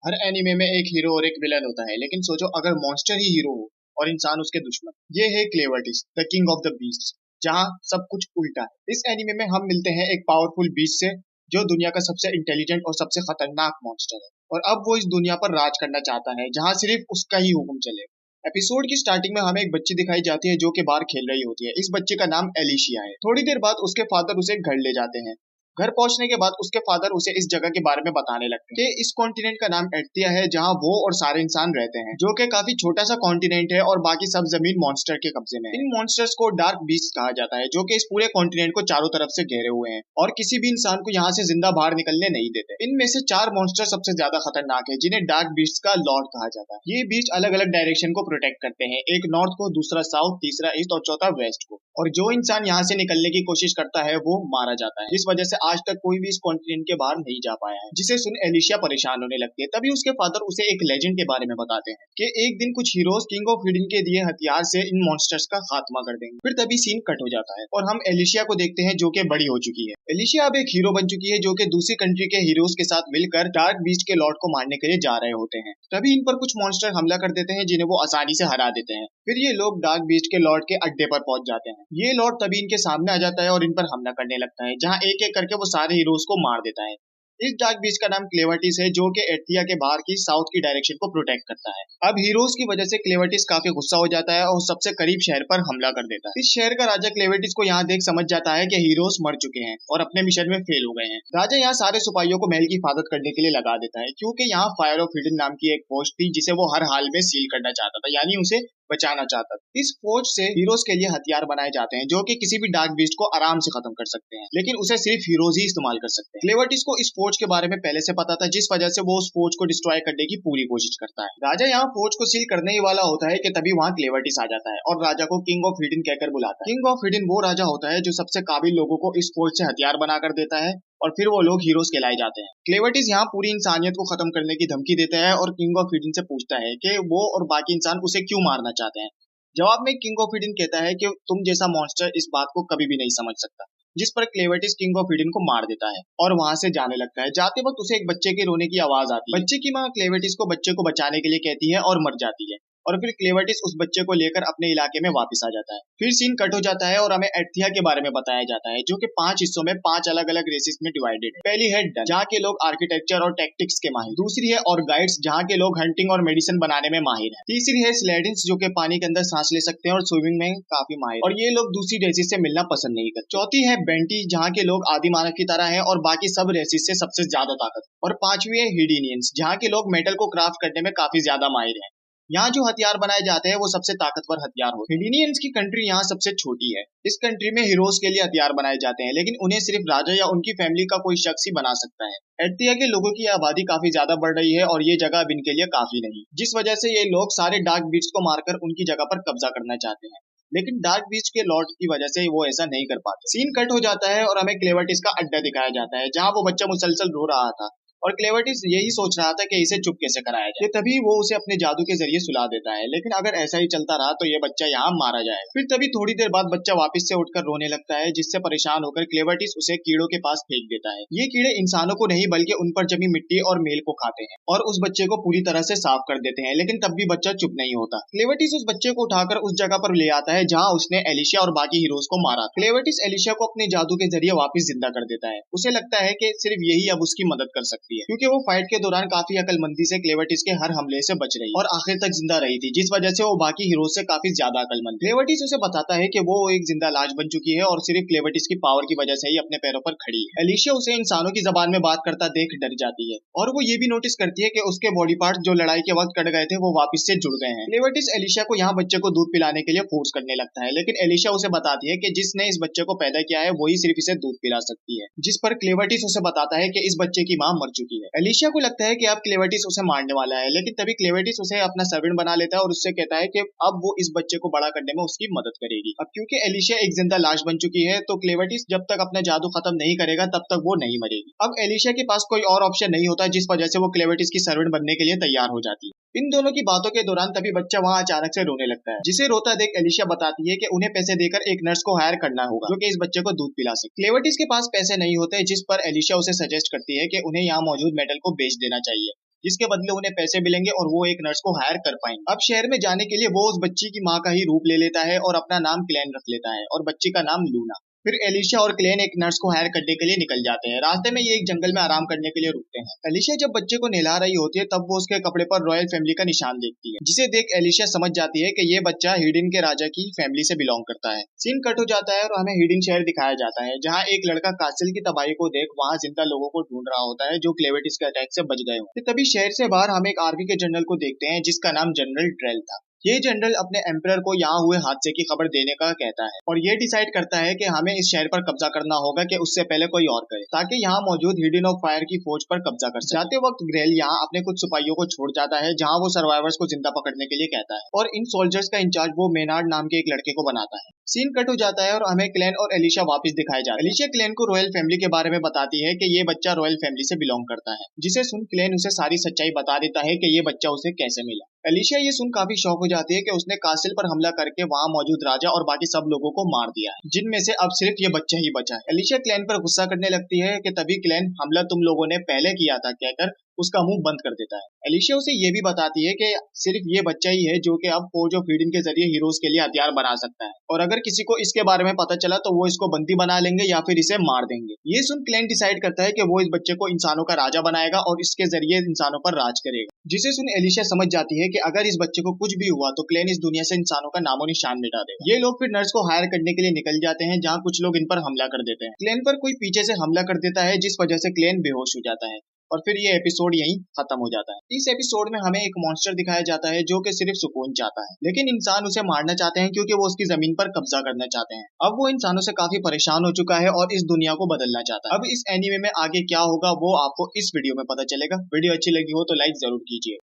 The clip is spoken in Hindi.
हर एनिमे में एक हीरो और एक विलन होता है, लेकिन सोचो अगर मॉन्स्टर ही हीरो हो और इंसान उसके दुश्मन। ये है क्लेवर्टिस, the king of the beasts, जहाँ सब कुछ उल्टा है। इस एनिमे में हम मिलते हैं एक पावरफुल बीस्ट से, जो दुनिया का सबसे इंटेलिजेंट और सबसे खतरनाक मॉन्स्टर है। और अब वो इस दुनिया पर राज करना चाहता है, जहाँ सिर्फ उसका ही हुक्म चले। एपिसोड की स्टार्टिंग में हमें एक बच्ची दिखाई जाती है जो कि बाहर खेल रही होती है। इस बच्चे का नाम एलिशिया है। थोड़ी देर बाद उसके फादर उसे घर ले जाते हैं। घर पहुंचने के बाद उसके फादर उसे इस जगह के बारे में बताने लगते हैं कि इस कॉन्टिनेंट का नाम एर्तिया है, जहां वो और सारे इंसान रहते हैं, जो कि काफी छोटा सा कॉन्टिनेंट है और बाकी सब जमीन मॉन्स्टर के कब्जे में है। इन मॉन्स्टर्स को डार्क बीस्ट कहा जाता है, जो कि इस पूरे कॉन्टिनेंट को चारों तरफ से घेरे हुए हैं और किसी भी इंसान को यहाँ से जिंदा बाहर निकलने नहीं देते। इनमें से 4 मॉन्स्टर सबसे ज्यादा खतरनाक है, जिन्हें डार्क बीस्ट का लॉर्ड कहा जाता है। ये बीस्ट अलग अलग डायरेक्शन को प्रोटेक्ट करते हैं, एक नॉर्थ को, दूसरा साउथ, तीसरा ईस्ट और चौथा वेस्ट को। और जो इंसान यहाँ से निकलने की कोशिश करता है वो मारा जाता है। इस वजह से आज तक कोई भी इस कॉन्टिनेंट के बाहर नहीं जा पाया है, जिसे सुन एलिशिया परेशान होने लगती है। तभी उसके फादर उसे एक लेजेंड के बारे में बताते हैं कि एक दिन कुछ हीरोज किंग ऑफ हिडन के दिए हथियार से इन मॉन्स्टर्स का खात्मा कर देंगे। फिर तभी सीन कट हो जाता है और हम एलिशिया को देखते हैं, जो कि बड़ी हो चुकी है। एलिशिया अब एक हीरो बन चुकी है, जो कि दूसरी कंट्री के हीरोज के साथ मिलकर डार्क बीस्ट के लॉर्ड को मारने के लिए जा रहे होते हैं। तभी इन पर कुछ मॉन्स्टर हमला कर देते हैं, जिन्हें वो आसानी से हरा देते हैं। फिर ये लोग डार्क बीस्ट के लॉर्ड के अड्डे पर पहुंच जाते हैं। ये लॉर्ड तभी इनके सामने आ जाता है और इन पर हमला करने लगता है, जहां एक एक करके वो सारे हीरोज को मार देता है। इस डार्क बीस्ट का नाम क्लेवर्टिस है, जो कि एर्तिया के बाहर की साउथ की डायरेक्शन को प्रोटेक्ट करता है। अब हीरोज की वजह से क्लेवर्टिस काफी गुस्सा हो जाता है और सबसे करीब शहर पर हमला कर देता है। इस शहर का राजा क्लेवर्टिस को यहाँ देख समझ जाता है कि हीरोज मर चुके हैं और अपने मिशन में फेल हो गए हैं। राजा यहाँ सारे सिपाहियों को महल की हिफाजत करने के लिए लगा देता है, क्योंकि यहाँ फायर ऑफ हिडन नाम की एक पोस्ट थी, जिसे वो हर हाल में सील करना चाहता था, यानी उसे बचाना चाहता था। इस फौज से हीरोज के लिए हथियार बनाए जाते हैं, जो कि किसी भी डार्क बीस्ट को आराम से खत्म कर सकते हैं, लेकिन उसे सिर्फ हीरोज ही इस्तेमाल कर सकते हैं। क्लेवर्टिस को इस फौज के बारे में पहले से पता था, जिस वजह से वो उस फौज को डिस्ट्रॉय करने की पूरी कोशिश करता है। राजा यहाँ फौज को सील करने ही वाला होता है कि तभी वहाँ क्लेवर्टिस आ जाता है और राजा को किंग ऑफ हिडन कहकर बुलाता है। किंग ऑफ हिडन वो राजा होता है जो सबसे काबिल लोगों को इस फौज से हथियार बनाकर देता है और फिर वो लोग हीरोज कहलाए जाते हैं। क्लेवर्टिस यहाँ पूरी इंसानियत को खत्म करने की धमकी देता है और किंग ऑफ हिडन से पूछता है कि वो और बाकी इंसान उसे क्यों मारना चाहते हैं। जवाब में किंग ऑफ हिडन कहता है कि तुम जैसा मॉन्स्टर इस बात को कभी भी नहीं समझ सकता। जिस पर क्लेवर्टिस किंग ऑफ हिडन को मार देता है और वहां से जाने लगता है। जाते वक्त उसे एक बच्चे के रोने की आवाज आती है। बच्चे की माँ क्लेवर्टिस को बच्चे को बचाने के लिए कहती है और मर जाती है और फिर क्लेवर्टिस उस बच्चे को लेकर अपने इलाके में वापस आ जाता है। फिर सीन कट हो जाता है और हमें एर्तिया के बारे में बताया जाता है, जो कि 5 हिस्सों में 5 अलग अलग रेसिस में डिवाइडेड है। पहली है डन, जहाँ के लोग आर्किटेक्चर और टैक्टिक्स के माहिर। दूसरी है ऑर्गाइड्स, जहाँ के लोग हंटिंग और मेडिसिन बनाने में माहिर है। तीसरी है स्लेडिन्स, जो कि पानी के अंदर सांस ले सकते हैं और स्विमिंग में काफी माहिर, और ये लोग दूसरी रेसिस से मिलना पसंद नहीं करते। चौथी है बेंटी, जहाँ के लोग आदि मानव की तरह है और बाकी सब रेसिस से सबसे ज्यादा ताकत। और पांचवी है हिडिनियंस, जहाँ के लोग मेटल को क्राफ्ट करने में काफी ज्यादा माहिर है। यहाँ जो हथियार बनाए जाते हैं वो सबसे ताकतवर हथियार होते हैं। हिडिनियंस की कंट्री यहाँ सबसे छोटी है। इस कंट्री में हीरोज के लिए हथियार बनाए जाते हैं, लेकिन उन्हें सिर्फ राजा या उनकी फैमिली का कोई शख्स ही बना सकता है। एर्तिया के लोगों की आबादी काफी ज्यादा बढ़ रही है और ये जगह अब इनके लिए काफी नहीं, जिस वजह से ये लोग सारे डार्क बीस्ट को मारकर उनकी जगह पर कब्जा करना चाहते हैं। लेकिन डार्क बीस्ट के लॉर्ड की वजह से वो ऐसा नहीं कर पाते। सीन कट हो जाता है और हमें क्लेवर्टिस का अड्डा दिखाया जाता है, जहाँ वो बच्चा मुसलसल रो रहा था और क्लेवर्टिस यही सोच रहा था कि इसे चुप कैसे कराया जाए। तभी वो उसे अपने जादू के जरिए सुला देता है, लेकिन अगर ऐसा ही चलता रहा तो ये बच्चा यहाँ मारा जाएगा। फिर तभी थोड़ी देर बाद बच्चा वापस से उठकर रोने लगता है, जिससे परेशान होकर क्लेवर्टिस उसे कीड़ों के पास फेंक देता है। ये कीड़े इंसानों को नहीं बल्कि उन पर जमी मिट्टी और मेल को खाते हैं और उस बच्चे को पूरी तरह से साफ कर देते हैं, लेकिन तब भी बच्चा चुप नहीं होता। क्लेवर्टिस उस बच्चे को उठाकर उस जगह पर ले आता है जहाँ उसने एलिशिया और बाकी हीरोज को मारा। क्लेवर्टिस एलिशिया को अपने जादू के जरिए वापस जिंदा कर देता है। उसे लगता है कि सिर्फ यही अब उसकी मदद कर सकती है, क्योंकि वो फाइट के दौरान काफी अकलमंदी से क्लेवर्टिस के हर हमले से बच रही और आखिर तक जिंदा रही थी, जिस वजह से वो बाकी हीरोज से काफी ज्यादा अकलमंद। क्लेवर्टिस उसे बताता है कि वो एक जिंदा लाश बन चुकी है और सिर्फ क्लेवर्टिस की पावर की वजह से ही अपने पैरों पर खड़ी है। एलिशिया उसे इंसानों की जबान में बात करता देख डर जाती है और वो ये भी नोटिस करती है कि उसके बॉडी पार्ट जो लड़ाई के वक्त कट गए थे वो वापस से जुड़ गए हैं। क्लेवर्टिस एलिशिया को यहाँ बच्चे को दूध पिलाने के लिए फोर्स करने लगता है, लेकिन एलिशिया उसे बताती है कि जिसने इस बच्चे को पैदा किया है वही सिर्फ इसे दूध पिला सकती है, जिस पर क्लेवर्टिस उसे बताता है कि इस बच्चे की माँ मर चुकी है। एलिशिया को लगता है कि अब क्लेवर्टिस उसे मारने वाला है, लेकिन तभी क्लेवर्टिस उसे अपना सर्वेंट बना लेता है और उससे कहता है कि अब वो इस बच्चे को बड़ा करने में उसकी मदद करेगी। अब क्योंकि एलिशिया एक जिंदा लाश बन चुकी है तो क्लेवर्टिस जब तक अपना जादू खत्म नहीं करेगा तब तक वो नहीं मरेगी। अब एलिशिया के पास कोई और ऑप्शन नहीं होता, जिस वजह से वो क्लेवर्टिस की सर्वेंट बनने के लिए तैयार हो जाती है। इन दोनों की बातों के दौरान तभी बच्चा वहाँ अचानक से रोने लगता है, जिसे रोता देख एलिशिया बताती है कि उन्हें पैसे देकर एक नर्स को हायर करना होगा जो कि इस बच्चे को दूध पिला सके। क्लेवर्टिस के पास पैसे नहीं होते, जिस पर एलिशिया उसे सजेस्ट करती है कि उन्हें यहाँ मौजूद मेटल को बेच देना चाहिए, जिसके बदले उन्हें पैसे मिलेंगे और वो एक नर्स को हायर कर पाएंगे। अब शहर में जाने के लिए वो उस बच्ची की माँ का ही रूप ले लेता है और अपना नाम क्लेन रख लेता है और बच्ची का नाम लूना। फिर एलिशा और क्लेन एक नर्स को हायर करने के लिए निकल जाते हैं। रास्ते में ये एक जंगल में आराम करने के लिए रुकते हैं। एलिशा जब बच्चे को नहला रही होती है तब वो उसके कपड़े पर रॉयल फैमिली का निशान देखती है, जिसे देख एलिशा समझ जाती है कि ये बच्चा हिडिन के राजा की फैमिली से बिलोंग करता है। सीन कट हो जाता है और हमें हिडिन शहर दिखाया जाता है, जहाँ एक लड़का कासिल की तबाही को देख वहाँ जिंदा लोगों को ढूंढ रहा होता है जो क्लेवेटिस के अटैक से बच गए होते। तभी शहर से बाहर हम एक आर्मी के जनरल को देखते हैं जिसका नाम जनरल ड्रेल था। ये जनरल अपने एम्परर को यहाँ हुए हादसे की खबर देने का कहता है और ये डिसाइड करता है कि हमें इस शहर पर कब्जा करना होगा कि उससे पहले कोई और करे, ताकि यहाँ मौजूद हिडन ऑफ फायर की फौज पर कब्जा कर सके। जाते वक्त ग्रेल यहाँ अपने कुछ सिपाहियों को छोड़ जाता है, जहाँ वो सर्वाइवर्स को जिंदा पकड़ने के लिए कहता है और इन सोल्जर्स का इंचार्ज वो मेनार्ड नाम के एक लड़के को बनाता है। सीन कट हो जाता है और हमें क्लेन और एलिशा वापस दिखाए जाते हैं। एलिशा क्लेन को रॉयल फैमिली के बारे में बताती है कि ये बच्चा रॉयल फैमिली से बिलोंग करता है, जिसे सुन क्लेन उसे सारी सच्चाई बता देता है कि ये बच्चा उसे कैसे मिला। एलिशा ये सुन काफी शॉक हो जाती है कि उसने कासिल पर हमला करके वहाँ मौजूद राजा और बाकी सब लोगों को मार दिया है, जिनमें से अब सिर्फ ये बच्चा ही बचा है। एलिशा क्लेन पर गुस्सा करने लगती है कि तभी क्लेन हमला तुम लोगों ने पहले किया था कहकर उसका मुंह बंद कर देता है। एलिशा उसे ये भी बताती है कि सिर्फ ये बच्चा ही है जो कि अब फौज ऑफ हिडिन के जरिए हीरोज के लिए हथियार बना सकता है और अगर किसी को इसके बारे में पता चला तो वो इसको बंदी बना लेंगे या फिर इसे मार देंगे। ये सुन क्लेन डिसाइड करता है कि वो इस बच्चे को इंसानों का राजा बनाएगा और इसके जरिए इंसानों पर राज करेगा, जिसे सुन एलिशा समझ जाती है कि अगर इस बच्चे को कुछ भी हुआ तो क्लेन इस दुनिया से इंसानों का नामो निशान मिटा देगा। ये लोग फिर नर्स को हायर करने के लिए निकल जाते हैं, जहाँ कुछ लोग इन पर हमला कर देते हैं। क्लेन पर कोई पीछे से हमला कर देता है जिस वजह से क्लेन बेहोश हो जाता है और फिर ये एपिसोड यहीं खत्म हो जाता है। इस एपिसोड में हमें एक मॉन्स्टर दिखाया जाता है जो कि सिर्फ सुकून चाहता है, लेकिन इंसान उसे मारना चाहते हैं क्योंकि वो उसकी जमीन पर कब्जा करना चाहते हैं। अब वो इंसानों से काफी परेशान हो चुका है और इस दुनिया को बदलना चाहता है। अब इस एनीमे में आगे क्या होगा वो आपको इस वीडियो में पता चलेगा। वीडियो अच्छी लगी हो तो लाइक जरूर कीजिए।